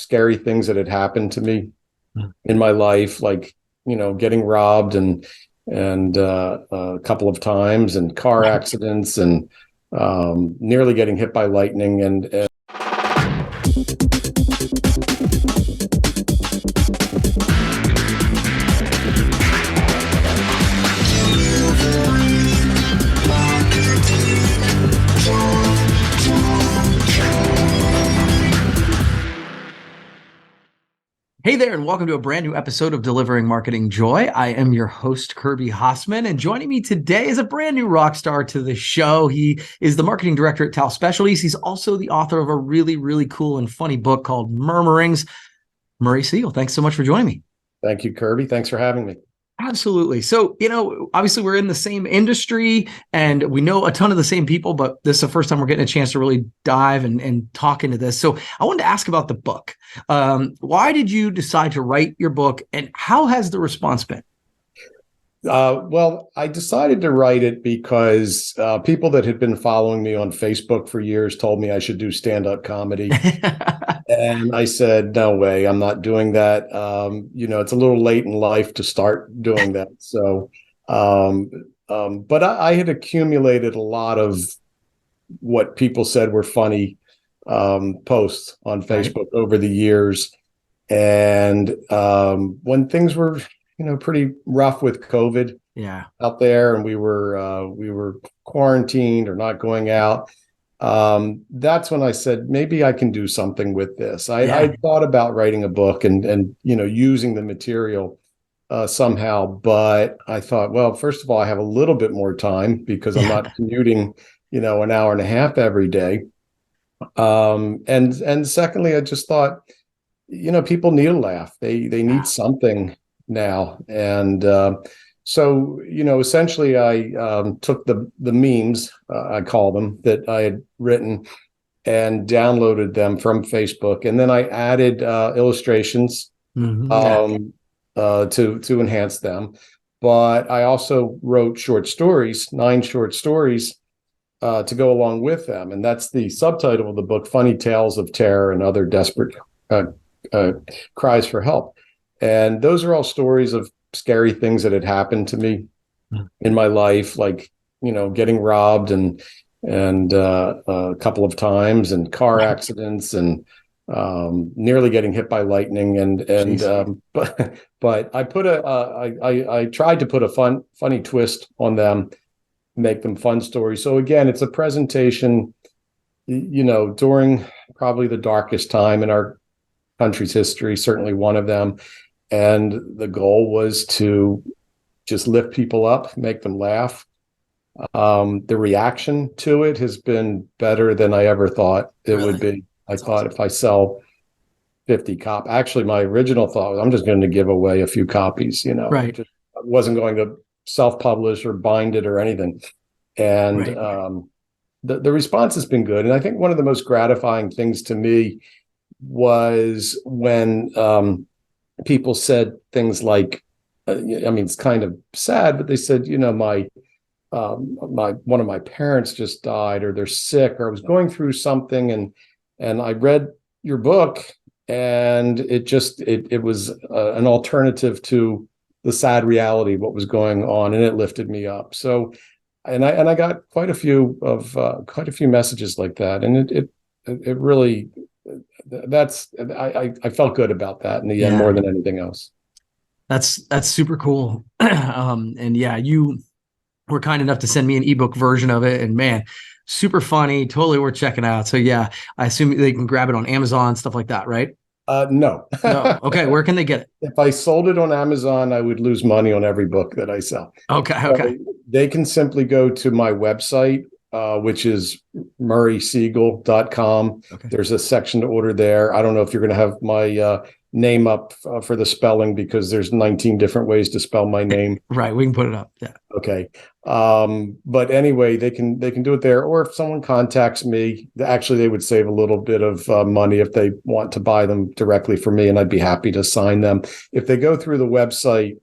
scary things that had happened to me in my life, like, getting robbed and a couple of times, and car accidents, and nearly getting hit by lightning. And Hey there, and welcome to a brand new episode of Delivering Marketing Joy. I am your host, Kirby Hassman, and joining me today is a brand new rock star to the show. He is the marketing director at Tal Specialties. He's also the author of a really, really cool and funny book called Murmurings. Murray Siegel, thanks so much for joining me. Thank you, Kirby. Thanks for having me. Absolutely. So, obviously we're in the same industry and we know a ton of the same people, but this is the first time we're getting a chance to really dive and talk into this. So I wanted to ask about the book. Why did you decide to write your book, and how has the response been? Well, I decided to write it because people that had been following me on Facebook for years told me I should do stand-up comedy. And I said, no way, I'm not doing that. It's a little late in life to start doing that. So, but I had accumulated a lot of what people said were funny posts on Facebook over the years. And when things were, pretty rough with COVID out there, and we were quarantined or not going out, that's when I said, maybe I can do something with this. I thought about writing a book and using the material somehow, but I thought, well, first of all, I have a little bit more time because I'm not commuting, an hour and a half every day. And secondly, I just thought, people need a laugh. They need something now. And so, essentially I took the memes, I call them, that I had written and downloaded them from Facebook. And then I added illustrations to enhance them. But I also wrote short stories, 9 short stories to go along with them. And that's the subtitle of the book, Funny Tales of Terror and Other Desperate Cries for Help. And those are all stories of scary things that had happened to me in my life, like, getting robbed and a couple of times, and car accidents, and nearly getting hit by lightning. But I put I tried to put a funny twist on them, make them fun stories. So again, it's a presentation, during probably the darkest time in our country's history, certainly one of them. And the goal was to just lift people up, make them laugh. The reaction to it has been better than I ever thought it would be. I thought if I sell 50 copies, actually my original thought was I'm just going to give away a few copies, I wasn't going to self-publish or bind it or anything. And the response has been good. And I think one of the most gratifying things to me was when people said things like, it's kind of sad, but they said, my one of my parents just died, or they're sick, or I was going through something, and I read your book, and it was an alternative to the sad reality of what was going on, and it lifted me up. So, and I got quite a few messages like that, and it really. I felt good about that in the end more than anything else. That's super cool. And you were kind enough to send me an ebook version of it, and man, super funny, totally worth checking out. So I assume they can grab it on Amazon, stuff like that, right? No. No. Okay. Where can they get it? If I sold it on Amazon, I would lose money on every book that I sell. Okay. So they can simply go to my website, which is murraysiegel.com. Okay. There's a section to order there. I don't know if you're going to have my name up for the spelling, because there's 19 different ways to spell my name. Right. We can put it up. Yeah. Okay. But anyway, they can do it there. Or if someone contacts me, actually, they would save a little bit of money if they want to buy them directly from me, and I'd be happy to sign them. If they go through the website,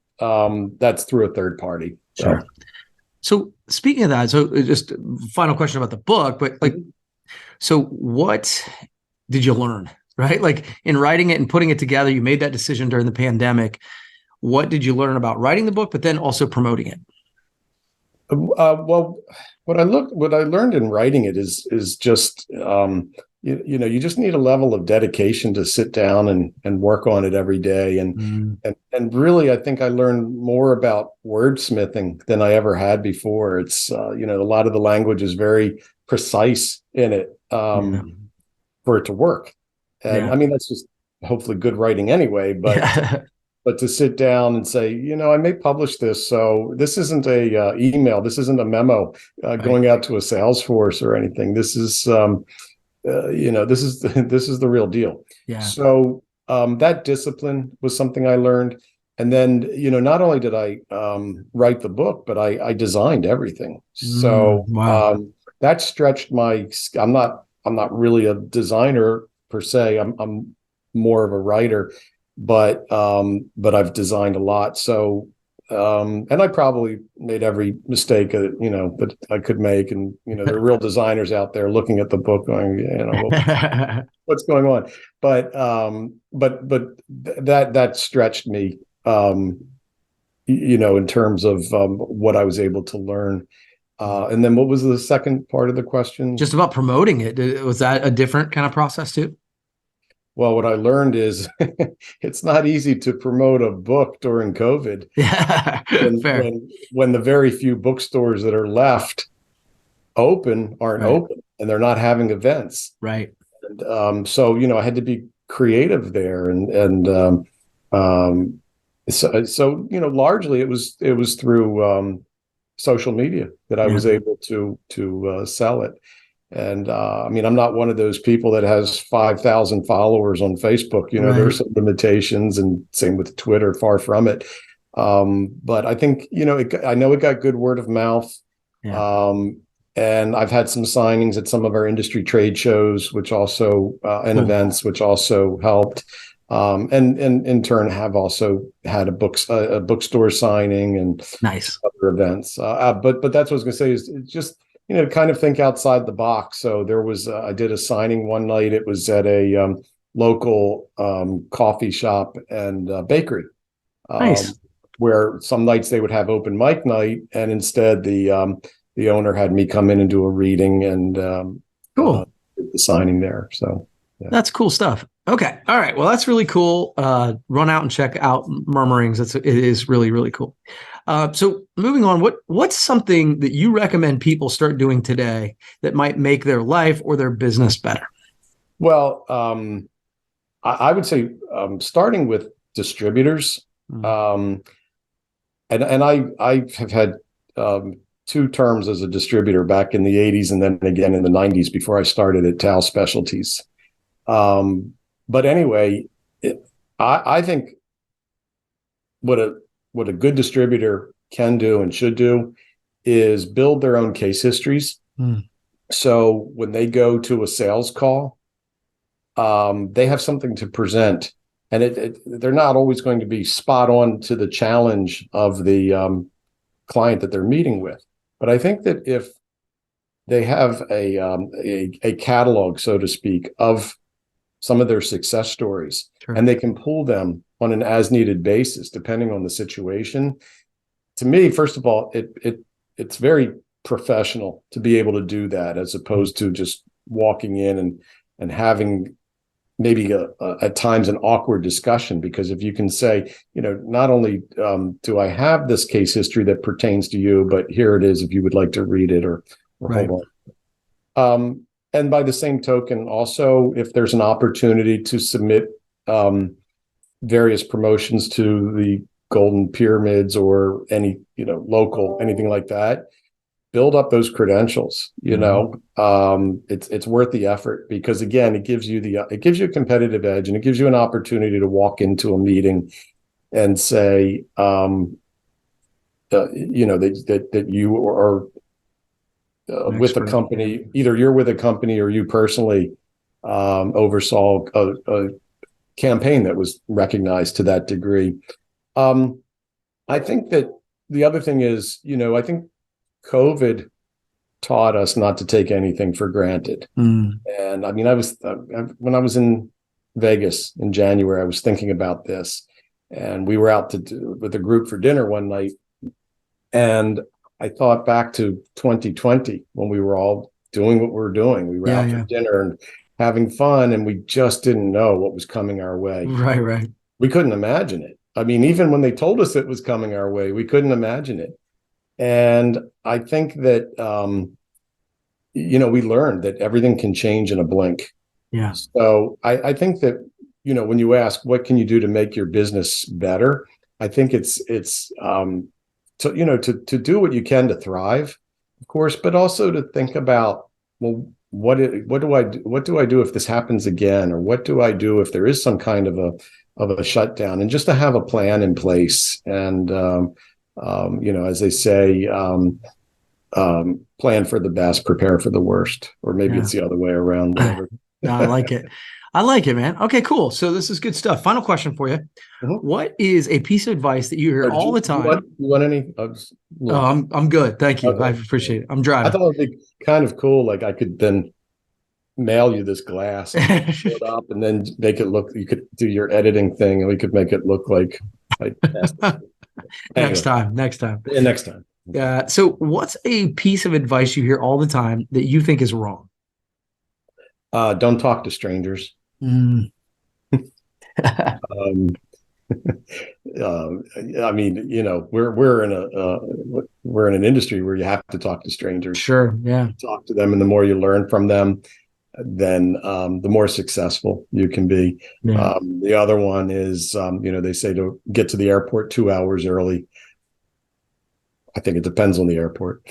that's through a third party. Sure. So speaking of that, so just final question about the book, but so what did you learn right? Like in writing it and putting it together, you made that decision during the pandemic. What did you learn about writing the book, but then also promoting it? Well, what I learned in writing it is just you just need a level of dedication to sit down and work on it every day, and really I think I learned more about wordsmithing than I ever had before. It's a lot of the language is very precise in it Yeah. for it to work, and Yeah. I mean that's just hopefully good writing anyway, Yeah. but to sit down and say, I may publish this, so this isn't a email, this isn't a memo Right. going out to a Salesforce or anything. This is, this is this is the real deal. Yeah. So that discipline was something I learned, and then not only did I write the book, but I designed everything. So Wow. that stretched my. I'm not really a designer per se. I'm more of a writer, but I've designed a lot. So and I probably made every mistake that I could make. And there are real designers out there looking at the book going, what's going on? But that stretched me, in terms of what I was able to learn. And then what was the second part of the question? Just about promoting it. Was that a different kind of process too? Well, what I learned is it's not easy to promote a book during COVID Yeah. when Fair. when the very few bookstores that are left aren't Right. open, and they're not having events. Right. And so I had to be creative there, and largely it was through social media that I Yeah. was able to sell it. And I mean, I'm not one of those people that has 5,000 followers on Facebook. There are Right. some limitations, and same with Twitter, far from it. But I think, I know it got good word of mouth. Yeah. Um, and I've had some signings at some of our industry trade shows, which also, and Cool. events, which also helped. And in turn have also had a bookstore signing and Nice. other events. But that's what I was going to say is just, kind of think outside the box. So there was, I did a signing one night. It was at a local coffee shop and bakery, Nice. where some nights they would have open mic night, and instead the owner had me come in and do a reading and Cool. the signing there. So yeah. That's cool stuff. Okay. All right. Well, that's really cool. Run out and check out Murmurings. It is really, really cool. So moving on, what's something that you recommend people start doing today that might make their life or their business better? Well, I would say starting with distributors. And I have had two terms as a distributor back in the 80s and then again in the 90s before I started at Tal Specialties. But anyway, I think what a good distributor can do and should do is build their own case histories. So when they go to a sales call, they have something to present, and they're not always going to be spot on to the challenge of the client that they're meeting with. But I think that if they have a catalog, so to speak, of some of their success stories, Sure. and they can pull them on an as needed basis, depending on the situation. To me, first of all, it's very professional to be able to do that, as opposed to just walking in and having maybe at times an awkward discussion. Because if you can say, not only do I have this case history that pertains to you, but here it is if you would like to read it or Right. hold on. And by the same token, also, if there's an opportunity to submit various promotions to the Golden Pyramids or any, local, anything like that, build up those credentials. It's worth the effort, because again, it gives you a competitive edge, and it gives you an opportunity to walk into a meeting and say, that you are with a company, either you're with a company or you personally oversaw a campaign that was recognized to that degree. I think that the other thing is, I think COVID taught us not to take anything for granted. And I mean, when I was in Vegas in January, I was thinking about this, and we were out with a group for dinner one night, and I thought back to 2020 when we were all doing what we were doing. We were out for dinner and having fun, and we just didn't know what was coming our way. Right. We couldn't imagine it. I mean, even when they told us it was coming our way, we couldn't imagine it. And I think that, we learned that everything can change in a blink. Yeah. So I think that, when you ask, what can you do to make your business better? I think it's to do what you can to thrive, of course, but also to think about, well, what do I do if this happens again? Or what do I do if there is some kind of a shutdown? And just to have a plan in place. And, as they say, plan for the best, prepare for the worst, or maybe it's the other way around. Whatever. No, I like it. I like it, man. Okay, cool. So this is good stuff. Final question for you. Mm-hmm. What is a piece of advice that you hear all the time? You want any? I'm good. Thank you. Okay. I appreciate it. I'm driving. I thought it would be kind of cool. Like I could then mail you this glass and fill it up, and then make it look. You could do your editing thing, and we could make it look like. Next time. Yeah, next time. So what's a piece of advice you hear all the time that you think is wrong? Don't talk to strangers. I mean, we're in an industry where you have to talk to strangers. Sure. Yeah. Talk to them, and the more you learn from them, then the more successful you can be. Yeah. The other one is, they say to get to the airport 2 hours early. I think it depends on the airport.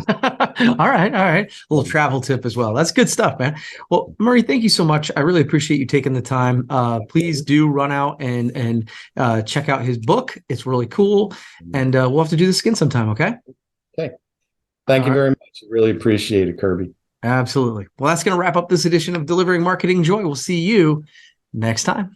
All right. A little travel tip as well. That's good stuff, man. Well, Murray, thank you so much. I really appreciate you taking the time. Please do run out and check out his book. It's really cool. And we'll have to do this again sometime, okay? Okay. Thank you very much. I really appreciate it, Kirby. Absolutely. Well, that's going to wrap up this edition of Delivering Marketing Joy. We'll see you next time.